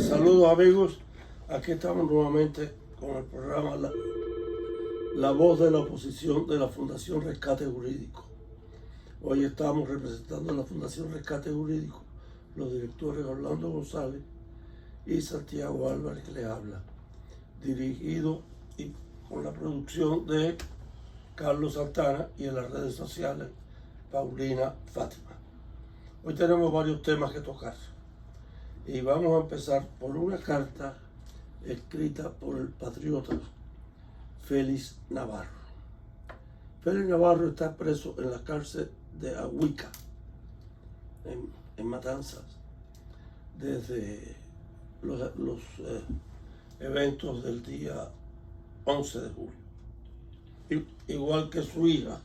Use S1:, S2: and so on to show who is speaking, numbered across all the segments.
S1: Saludos amigos, aquí estamos nuevamente con el programa La Voz de la Oposición de la Fundación Rescate Jurídico. Hoy estamos representando a la Fundación Rescate Jurídico, los directores Orlando González y Santiago Álvarez, que les habla, dirigido y con la producción de Carlos Santana y en las redes sociales Paulina Fátima. Hoy tenemos varios temas que tocar y vamos a empezar por una carta escrita por el patriota Félix Navarro. Félix Navarro está preso en la cárcel de Ahuica, en Matanzas, desde los eventos del día 11 de julio. Igual que su hija,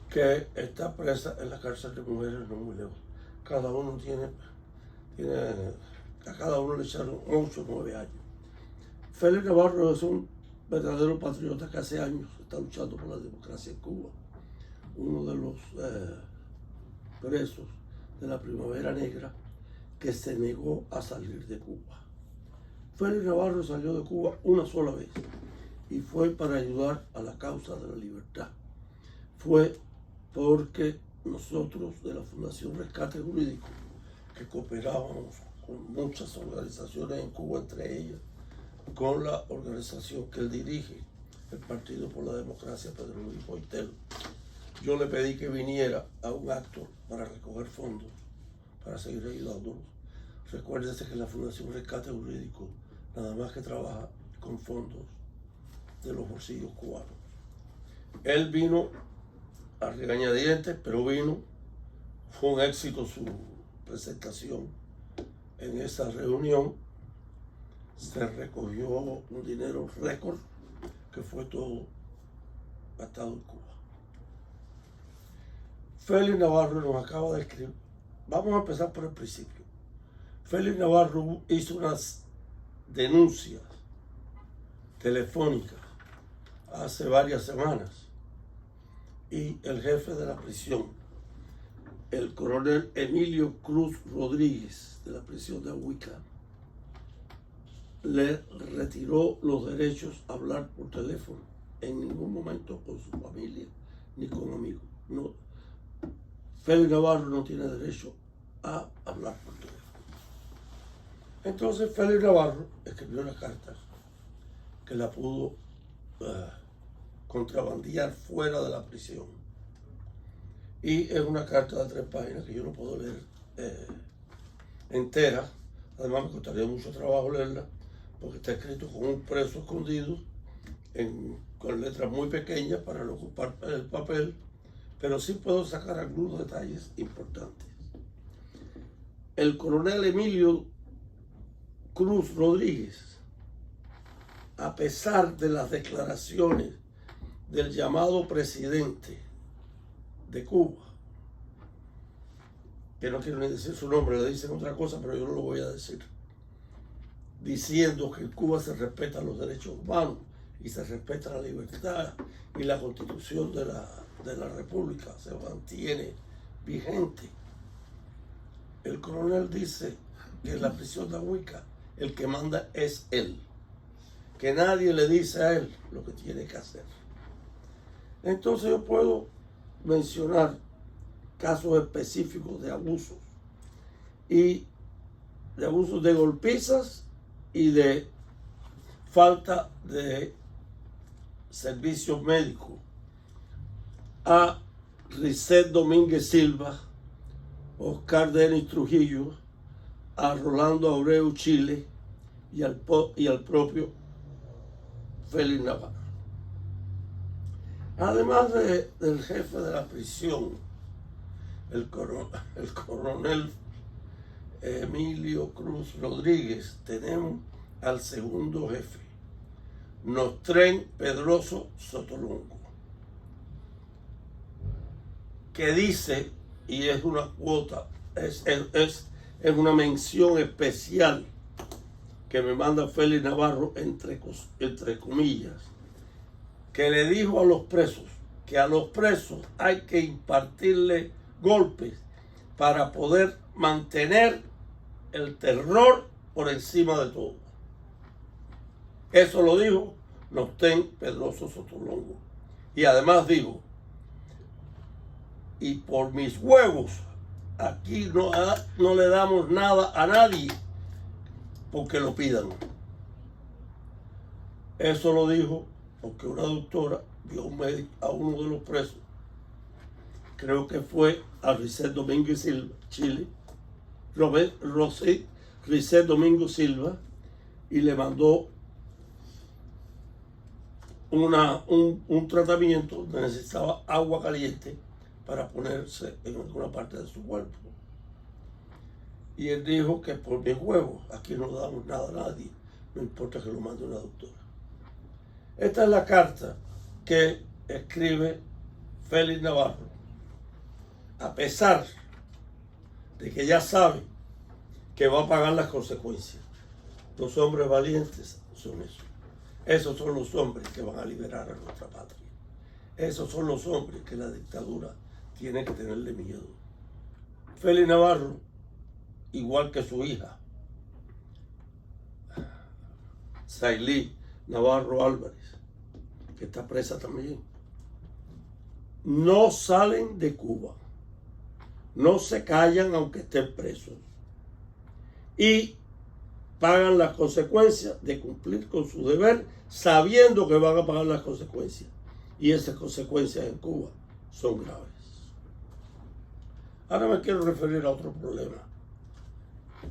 S1: que está presa en la cárcel de mujeres no muy lejos. Cada uno a cada uno le echaron 8 o 9 años. Félix Navarro es un verdadero patriota que hace años está luchando por la democracia en Cuba. Uno de los presos de la Primavera Negra que se negó a salir de Cuba. Félix Navarro salió de Cuba una sola vez y fue para ayudar a la causa de la libertad. Fue porque nosotros de la Fundación Rescate Jurídico, que cooperábamos con muchas organizaciones en Cuba, entre ellas con la organización que él dirige, el Partido por la Democracia, Pedro Luis Boitelo, yo le pedí que viniera a un acto para recoger fondos, para seguir ayudándolos. Recuérdese que la Fundación Rescate Jurídico nada más que trabaja con fondos de los bolsillos cubanos. Él vino a regañadientes, pero vino. Fue un éxito su presentación en esa reunión. Se recogió un dinero récord que fue todo gastado en Cuba. Félix Navarro nos acaba de escribir. Vamos a empezar por el principio. Félix Navarro hizo unas denuncias telefónicas hace varias semanas y el jefe de la prisión, el coronel Emilio Cruz Rodríguez, de la prisión de Ahuica, le retiró los derechos a hablar por teléfono en ningún momento con su familia ni con amigos. No, Félix Navarro no tiene derecho a hablar por teléfono. Entonces Félix Navarro escribió una carta que la pudo contrabandear fuera de la prisión. Y es una carta de 3 páginas que yo no puedo leer entera. Además me costaría mucho trabajo leerla porque está escrito con un preso escondido con letras muy pequeñas para no ocupar el papel, pero sí puedo sacar algunos detalles importantes. El coronel Emilio Cruz Rodríguez, a pesar de las declaraciones del llamado presidente de Cuba, que no quiero ni decir su nombre, le dicen otra cosa, pero yo no lo voy a decir, diciendo que en Cuba se respetan los derechos humanos y se respeta la libertad y la Constitución de la República se mantiene vigente. El coronel dice que en la prisión de Ahuica el que manda es él, que nadie le dice a él lo que tiene que hacer. Entonces yo puedo mencionar casos específicos de abusos y de abusos de golpizas y de falta de servicios médicos a Risset Domínguez Silva, Oscar Denis Trujillo, a Rolando Abreu Chile y al propio Félix Navarro. Además del jefe de la prisión, el coronel Emilio Cruz Rodríguez, tenemos al segundo jefe, Nostren Pedroso Sotolongo, que dice, y es una cuota, es una mención especial que me manda Félix Navarro entre comillas, que le dijo a los presos que a los presos hay que impartirle golpes para poder mantener el terror por encima de todo. Eso lo dijo Nostén Pedroso Sotolongo. Y además dijo, y por mis huevos, aquí no le damos nada a nadie porque lo pidan. Eso lo dijo porque una doctora vio a uno de los presos, creo que fue a Risset Domingo Silva, Chile, Risset Domingo Silva, y le mandó un tratamiento donde necesitaba agua caliente para ponerse en alguna parte de su cuerpo. Y él dijo que por mis huevos, aquí no damos nada a nadie, no importa que lo mande una doctora. Esta es la carta que escribe Félix Navarro, a pesar de que ya sabe que va a pagar las consecuencias. Los hombres valientes son esos. Esos son los hombres que van a liberar a nuestra patria. Esos son los hombres que la dictadura tiene que tenerle miedo. Félix Navarro, igual que su hija, Sailí Navarro Álvarez, que está presa también, no salen de Cuba, no se callan aunque estén presos y pagan las consecuencias de cumplir con su deber sabiendo que van a pagar las consecuencias, y esas consecuencias en Cuba son graves. Ahora me quiero referir a otro problema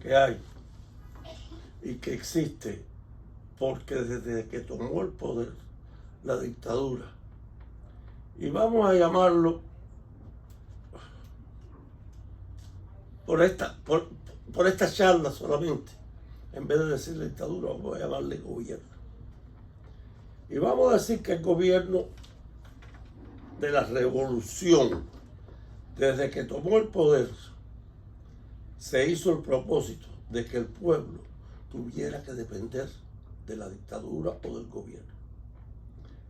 S1: que hay y que existe porque desde que tomó el poder la dictadura, y vamos a llamarlo por esta charla solamente, en vez de decir dictadura, vamos a llamarle gobierno. Y vamos a decir que el gobierno de la revolución, desde que tomó el poder, se hizo el propósito de que el pueblo tuviera que depender de la dictadura o del gobierno.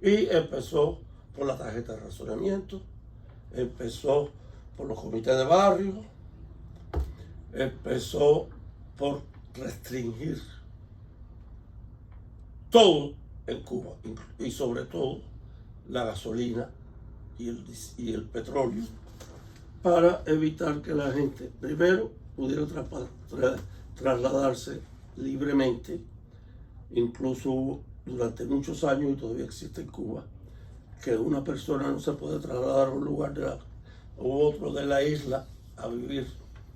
S1: Y empezó por la tarjeta de racionamiento, empezó por los comités de barrio, empezó por restringir todo en Cuba, y sobre todo la gasolina y el petróleo, para evitar que la gente primero pudiera trasladarse libremente. Incluso hubo durante muchos años, y todavía existe en Cuba, que una persona no se puede trasladar a un lugar u otro de la isla a vivir,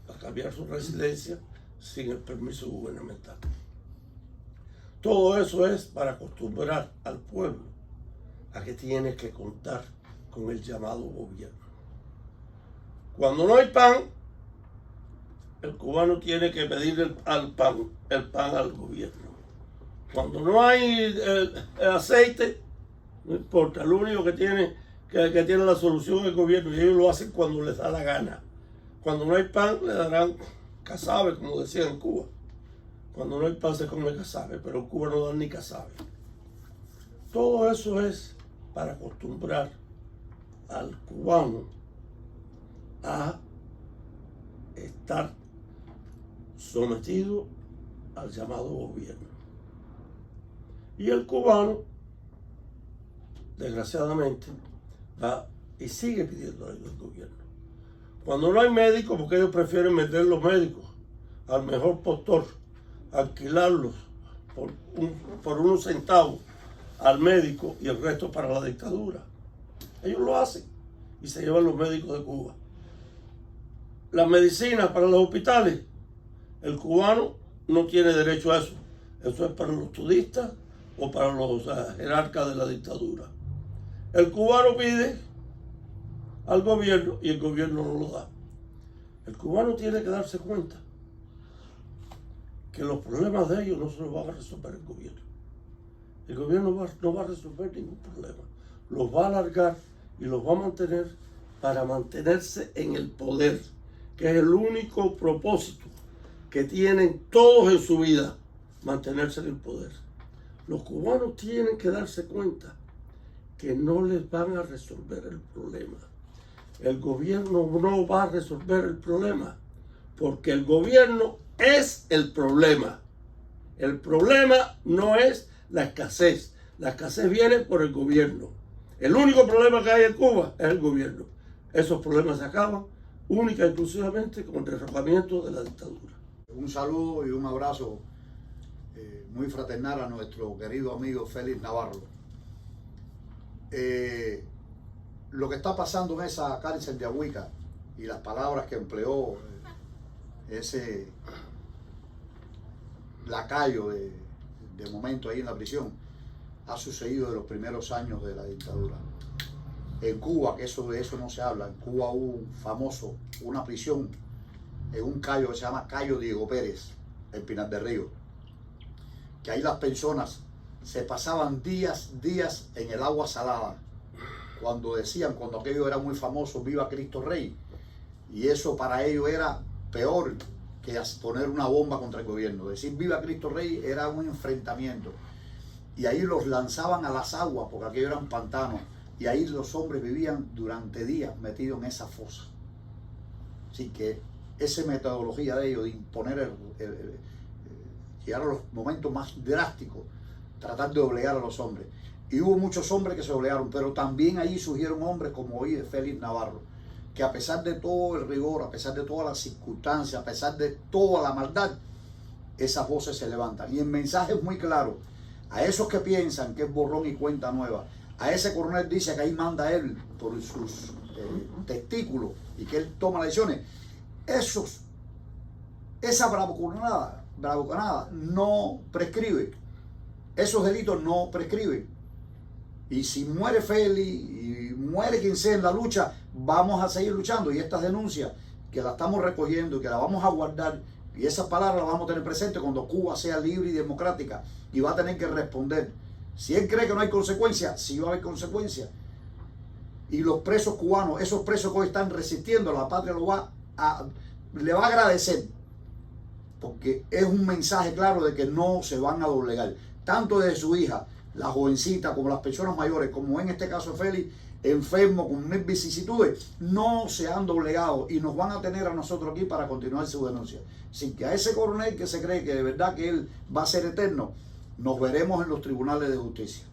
S1: a cambiar su residencia sin el permiso gubernamental. Todo eso es para acostumbrar al pueblo a que tiene que contar con el llamado gobierno. Cuando no hay pan, el cubano tiene que pedir el pan al gobierno. Cuando no hay el aceite, no importa, lo único que tiene la solución es el gobierno, y ellos lo hacen cuando les da la gana. Cuando no hay pan, le darán casabe, como decían en Cuba. Cuando no hay pan se come casabe, pero en Cuba no dan ni casabe. Todo eso es para acostumbrar al cubano a estar sometido al llamado gobierno. Y el cubano, desgraciadamente, va y sigue pidiendo ayuda al gobierno. Cuando no hay médicos, porque ellos prefieren meter los médicos al mejor postor, alquilarlos por unos centavos al médico y el resto para la dictadura. Ellos lo hacen y se llevan los médicos de Cuba. Las medicinas para los hospitales, el cubano no tiene derecho a eso. Eso es para los tudistas o para los jerarcas de la dictadura. El cubano pide al gobierno y el gobierno no lo da. El cubano tiene que darse cuenta que los problemas de ellos no se los va a resolver el gobierno. El gobierno no va a resolver ningún problema. Los va a alargar y los va a mantener para mantenerse en el poder, que es el único propósito que tienen todos en su vida, mantenerse en el poder. Los cubanos tienen que darse cuenta que no les van a resolver el problema, el gobierno no va a resolver el problema, porque el gobierno es el problema. El problema no es la escasez. La escasez viene por el gobierno. El único problema que hay en Cuba es el gobierno. Esos problemas se acaban única y exclusivamente con el derrocamiento de la dictadura.
S2: Un saludo y un abrazo muy fraternal a nuestro querido amigo Félix Navarro. Lo que está pasando en esa cárcel de Agüita y las palabras que empleó ese lacayo de momento ahí en la prisión ha sucedido de los primeros años de la dictadura. En Cuba, que de eso no se habla, en Cuba hubo una prisión en un cayo que se llama Cayo Diego Pérez, en Pinar del Río, que ahí las personas se pasaban días en el agua salada, cuando aquello era muy famoso, viva Cristo Rey, y eso para ellos era peor que poner una bomba contra el gobierno. Decir viva Cristo Rey era un enfrentamiento, y ahí los lanzaban a las aguas, porque aquello eran pantanos, y ahí los hombres vivían durante días metidos en esa fosa. Así que esa metodología de ellos de imponer llegar a los momentos más drásticos, tratar de obligar a los hombres. Y hubo muchos hombres que se obligaron, pero también allí surgieron hombres como hoy de Félix Navarro, que a pesar de todo el rigor, a pesar de todas las circunstancias, a pesar de toda la maldad, esas voces se levantan. Y el mensaje es muy claro. A esos que piensan que es borrón y cuenta nueva, a ese coronel dice que ahí manda él por sus testículos y que él toma las decisiones. Esa bravuconada no prescribe. Esos delitos no prescriben. Y si muere Félix y muere quien sea en la lucha, vamos a seguir luchando. Y estas denuncias que las estamos recogiendo y que las vamos a guardar, y esas palabras las vamos a tener presentes cuando Cuba sea libre y democrática, y va a tener que responder. Si él cree que no hay consecuencias, sí va a haber consecuencias. Y los presos cubanos, esos presos que hoy están resistiendo, la patria le va a agradecer, porque es un mensaje claro de que no se van a doblegar, tanto de su hija, la jovencita, como las personas mayores, como en este caso Félix, enfermo con mil vicisitudes, no se han doblegado y nos van a tener a nosotros aquí para continuar su denuncia. Así que a ese coronel que se cree que de verdad que él va a ser eterno, nos veremos en los tribunales de justicia.